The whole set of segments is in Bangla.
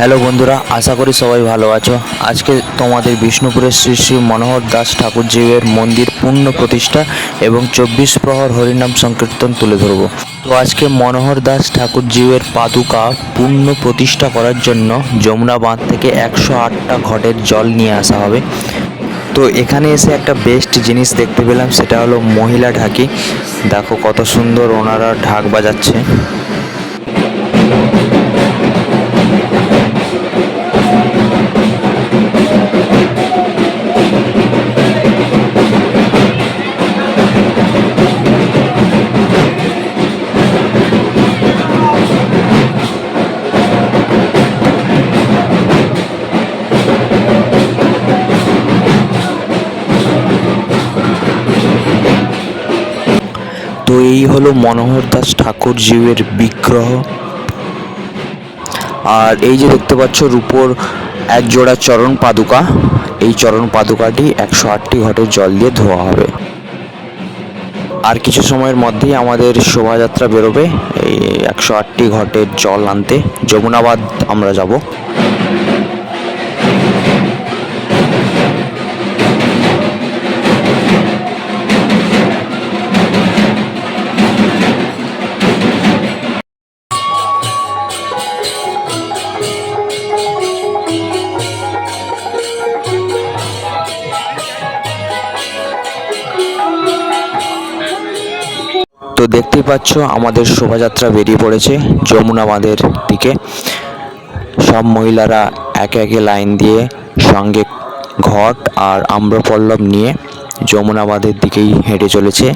হ্যালো বন্ধুরা, আশা করি সবাই ভালো আছো। আজকে তোমাদের বিষ্ণুপুরের শ্রী শ্রী মনোহর দাস ঠাকুরজিউয়ের মন্দির পূর্ণ প্রতিষ্ঠা এবং 24 প্রহর হরিনাম সংকীর্তন তুলে ধরবো। তো আজকে মনোহর দাস ঠাকুরজিউয়ের পাদুকা পূর্ণ প্রতিষ্ঠা করার জন্য যমুনা বাঁধ থেকে 108টা ঘটের জল নিয়ে আসা হবে। তো এখানে এসে একটা বেস্ট জিনিস দেখতে পেলাম, সেটা হলো মহিলা ঢাকি। দেখো কত সুন্দর ওনারা ঢাক বাজাচ্ছে। তো এই হলো মনোহর দাস ঠাকুরজিউয়ের বিগ্রহ। আর এই যে দেখতে পাচ্ছ রূপোর এক জোড়া চরণ পাদুকা, এই চরণ পাদুকাটি 108টি ঘটের জল দিয়ে ধোয়া হবে। আর কিছু সময়ের মধ্যেই আমাদের শোভাযাত্রা বেরোবে এই 108টি ঘটের জল আনতে। যমুনাবাদ আমরা যাব। তো দেখতেই পাচ্ছ আমাদের শোভাযাত্রা বেরিয়ে পড়েছে যমুনা বাঁধের দিকে। সব মহিলারা একে একে লাইন দিয়ে সঙ্গে ঘট আর আম্রপল্লব নিয়ে যমুনা বাঁধের দিকেই হেঁটে চলেছে।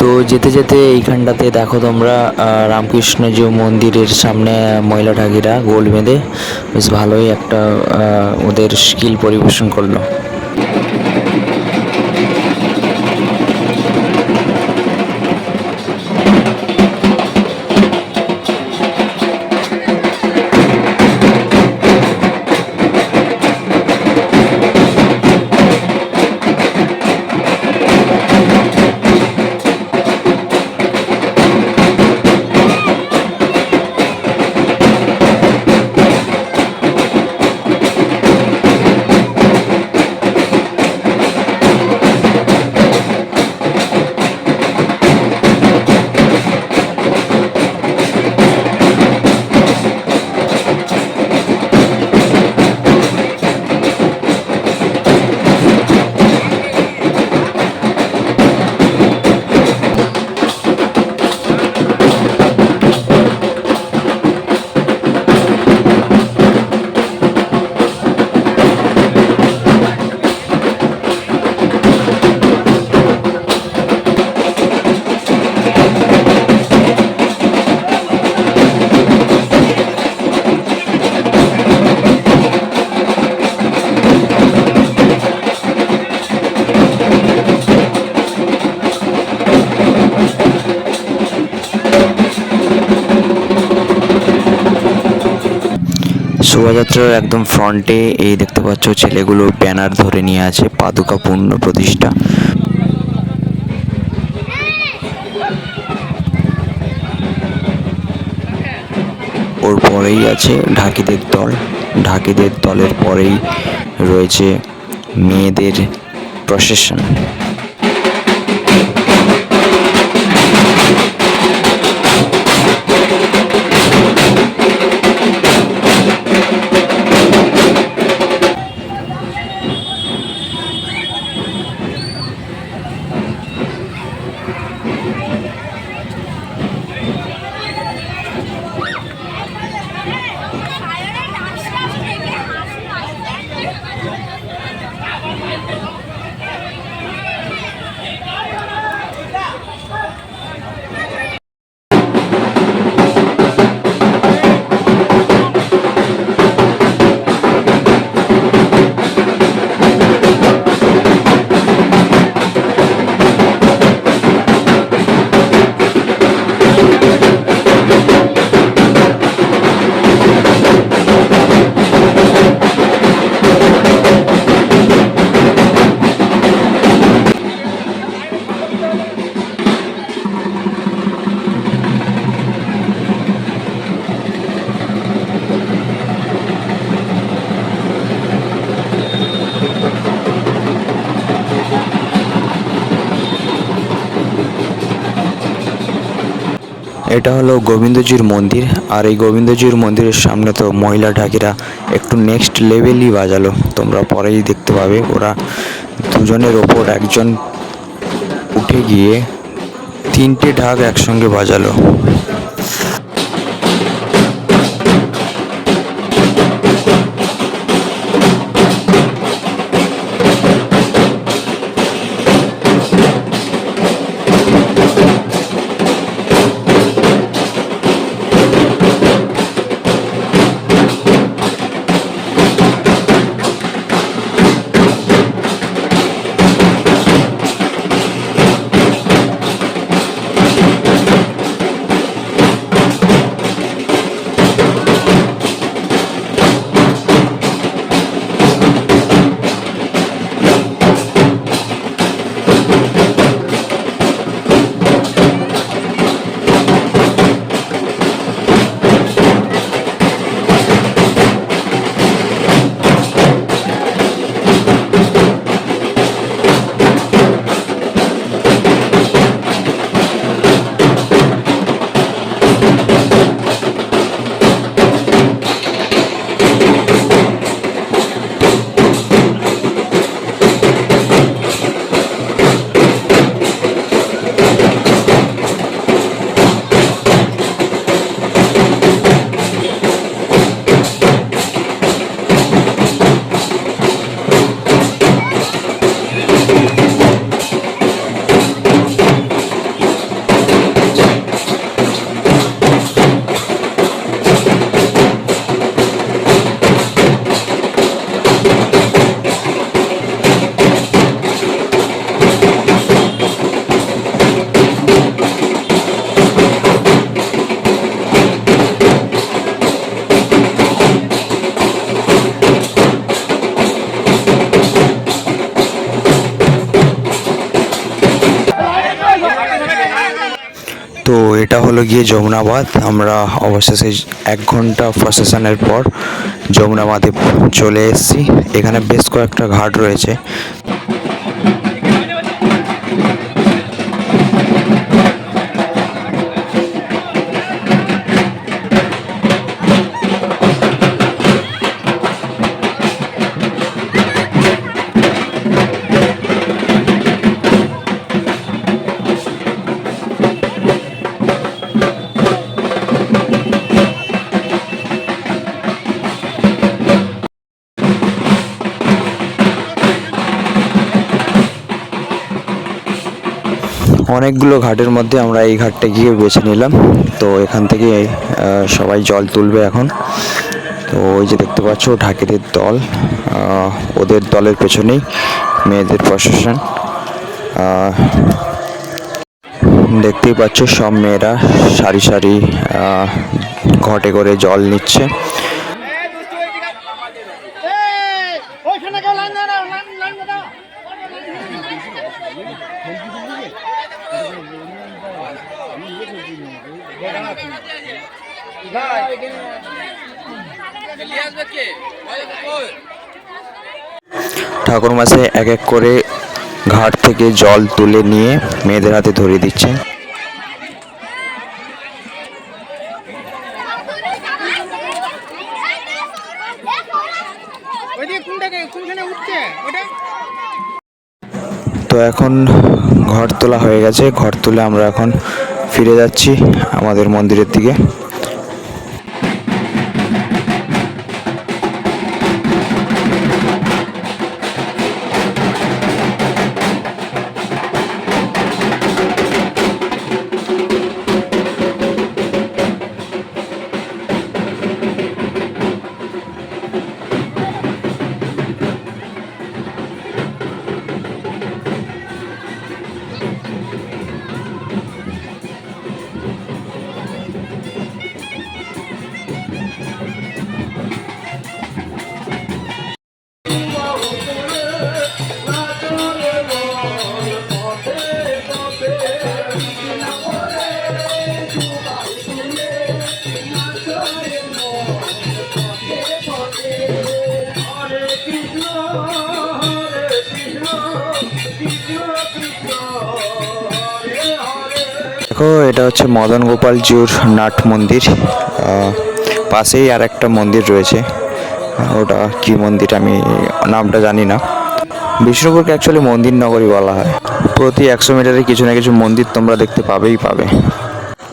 তো যেতে যেতে এইখানটাতে দেখো তোমরা রামকৃষ্ণজিউ মন্দিরের সামনে মহিলা ঢাকিরা গোল বেঁধে বেশ ভালোই একটা ওদের স্কিল পরিবেশন করলো। শোভাযাত্রার একদম ফ্রন্টে এই দেখতে পাচ্ছ ছেলেগুলো ব্যানার ধরে নিয়ে আছে পাদুকা পূর্ণ প্রতিষ্ঠা। ওর পরেই আছে ঢাকিদের দল, ঢাকিদের দলের পরেই রয়েছে মেয়েদের প্রসেশন। এটা হলো গোবিন্দজির মন্দির, আর এই গোবিন্দজির মন্দিরের সামনে তো মহিলা ঢাকিরা একটু নেক্সট লেভেলই বাজালো, তোমরা পরেই দেখতে পাবে। ওরা দুজনের ওপর একজন উঠে গিয়ে 3টে ঢাক একসঙ্গে বাজালো। তো এটা হলো গিয়ে যমুনা বাঁধ। আমরা অবশেষে 1 ঘন্টা প্রসেশনের পর যমুনা বাঁধে চলে এসেছি। এখানে বেশ কয়েকটা ঘাট রয়েছে। অনেকগুলো ঘাটের মধ্যে আমরা এই ঘাটটা গিয়ে বেছে নিলাম। তো এখান থেকে সবাই জল তুলবে এখন। তো ওই যে দেখতে পাচ্ছ ঢাকিদের দল, ওদের দলের পেছনেই মেয়েদের প্রসেশন। দেখতেই পাচ্ছ সব মেয়েরা সারি সারি ঘটে করে জল নিচ্ছে। ঠাকুরমশাই এক এক করে ঘাট থেকে জল তুলে নিয়ে মেয়েদের হাতে ধরিয়ে দিচ্ছেন। তো এখন ঘর তোলা হয়ে গেছে। ঘর তুলে আমরা এখন ফিরে যাচ্ছি আমাদের মন্দিরের দিকে। দেখো, এটা হচ্ছে মদন গোপাল জিউর নাট মন্দির। পাশেই আর একটা মন্দির রয়েছে, ওটা কি মন্দির আমি নামটা জানি না। বিষ্ণুপুরকে অ্যাকচুয়ালি মন্দির নগরী বলা হয়। প্রতি 100 মিটারে কিছু না কিছু মন্দির তোমরা দেখতে পাবে।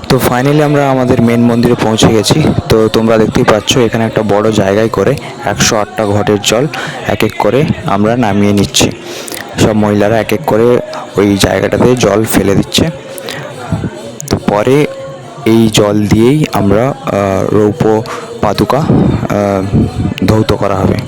তো ফাইনালি আমরা আমাদের মেন মন্দিরে পৌঁছে গেছি। তো তোমরা দেখতেই পাচ্ছ এখানে একটা বড় জায়গায় করে 108টা ঘটের জল এক এক করে আমরা নামিয়ে নিচ্ছি। সব মহিলারা এক এক করে ওই জায়গাটাতে জল ফেলে দিচ্ছে। তো পরে এই জল দিয়েই আমরা রৌপ্য পাদুকা ধৌত করা হবে।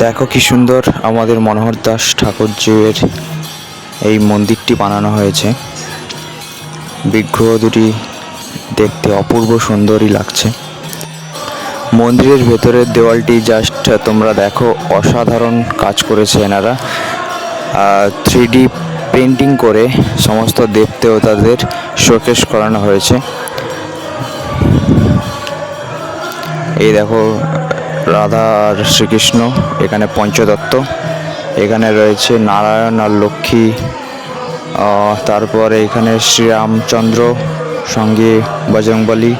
দেখো কি সুন্দর আমাদের মনোহর দাস ঠাকুরজির এই মন্দিরটি বানানো হয়েছে। বিগ্রহ দুটি দেখতে অপূর্ব সুন্দরই লাগছে। মন্দিরের ভেতরের দেওয়ালটি জাস্ট তোমরা দেখো, অসাধারণ কাজ করেছে এনারা। 3D পেন্টিং করে সমস্ত দেবদেবতাদের শোকেস করানো হয়েছে। এই দেখো, রাধা আর শ্রীকৃষ্ণ, এখানে পঞ্চদত্ত, এখানে রয়েছে নারায়ণ আর লক্ষ্মী, তারপরে এখানে শ্রীরামচন্দ্র সঙ্গে বজরংবলী,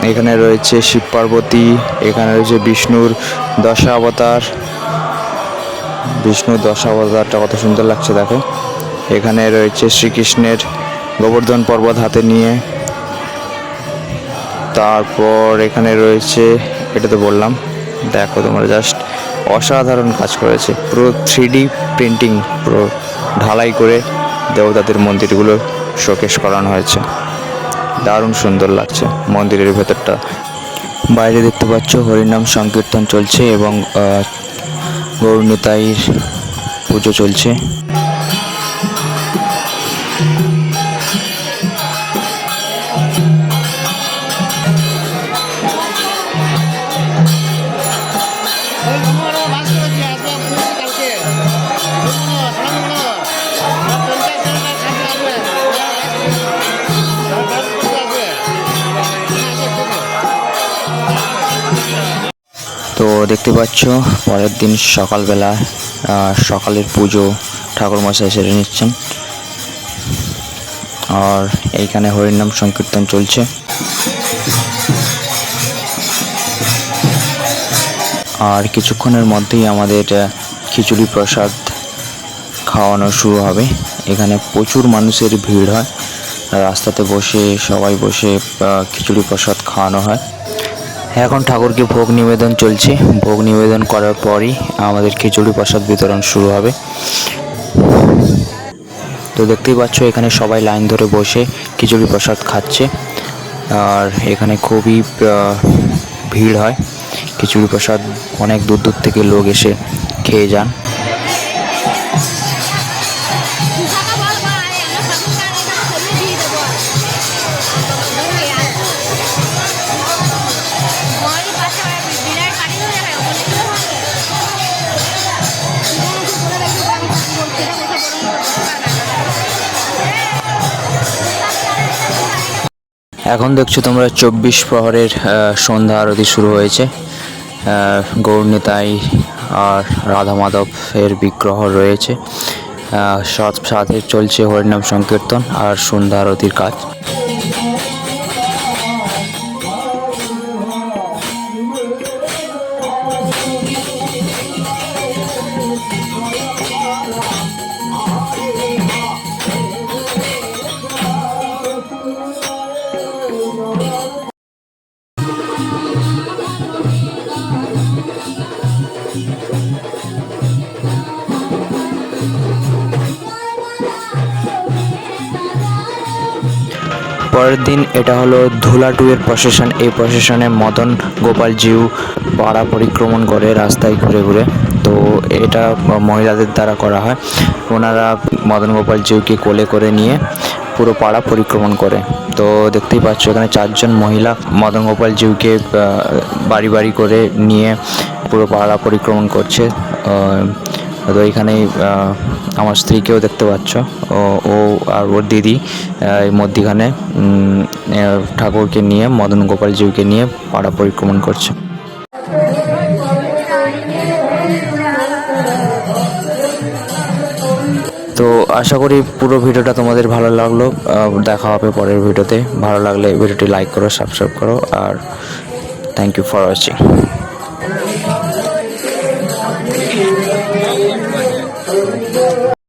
এখানে রয়েছে শিব পার্বতী, এখানে রয়েছে বিষ্ণুর দশাবতারটা কত সুন্দর লাগছে দেখো। এখানে রয়েছে শ্রীকৃষ্ণের গোবর্ধন পর্বত হাতে নিয়ে। তারপর এখানে রয়েছে, এটা তো বললাম, দেখো তোমরা জাস্ট অসাধারণ কাজ করেছে। পুরো 3D প্রিন্টিং, পুরো ঢালাই করে দেবতাদের মন্দিরগুলো শোকেস করানো হয়েছে। দারুণ সুন্দর লাগছে মন্দিরের ভেতরটা। বাইরে দেখতে পাচ্ছ হরিনাম সংকীর্তন চলছে এবং গৌরনিতাইয়ের পুজো চলছে। তো দেখতে পাচ্ছ পরের দিন সকালবেলা সকালের পুজো ঠাকুরমশাই সেরে নিচ্ছেন, আর এইখানে হরিনাম সংকীর্তন চলছে। আর কিছুক্ষণের মধ্যেই আমাদের খিচুড়ি প্রসাদ খাওয়ানো শুরু হবে। এখানে প্রচুর মানুষের ভিড় হয়, রাস্তাতে সবাই বসে খিচুড়ি প্রসাদ খাওয়ানো হয়। এখন ঠাকুরকে ভোগ নিবেদন চলছে। ভোগ নিবেদন করার পরই আমাদের খিচুড়ি প্রসাদ বিতরণ শুরু হবে। তো দেখতেই পাচ্ছ এখানে সবাই লাইন ধরে বসে খিচুড়ি প্রসাদ খাচ্ছে, আর এখানে খুবই ভিড় হয়। খিচুড়ি প্রসাদ অনেক দূর দূর থেকে লোক এসে খেয়ে যান। এখন দেখছো তোমরা 24 প্রহরের সন্ধ্যা আরতি শুরু হয়েছে। গৌরনিতাই আর রাধা মাধব এর বিগ্রহ রয়েছে, সাথে চলছে হরিনাম সংকীর্তন আর সন্ধ্যা আরতির কাজ। পরের দিন এটা হলো ধুলাটুয়ের প্রসেশন। এই প্রসেশনে মদন গোপাল জিউ পাড়া পরিক্রমণ করে রাস্তায় ঘুরে ঘুরে। তো এটা মহিলাদের দ্বারা করা হয়। ওনারা মদন গোপাল জিউকে কোলে করে নিয়ে পুরো পাড়া পরিক্রমণ করে। তো দেখতেই পাচ্ছ এখানে 4জন মহিলা মদন গোপাল জিউকে বাড়ি বাড়ি করে নিয়ে পুরো পাড়া পরিক্রমণ করছে। তো এখানেই আমার স্ত্রীকেও দেখতে পাচ্ছ, ও আর ওর দিদি এই মধ্যিখানে ঠাকুরকে নিয়ে মদন গোপাল জিউকে নিয়ে পাড়া পরিক্রমণ করছে। তো আশা করি পুরো ভিডিওটা তোমাদের ভালো লাগলো। দেখা হবে পরের ভিডিওতে। ভালো লাগলে ভিডিওটি লাইক করো, সাবস্ক্রাইব করো, আর থ্যাংক ইউ ফর ওয়াচিং।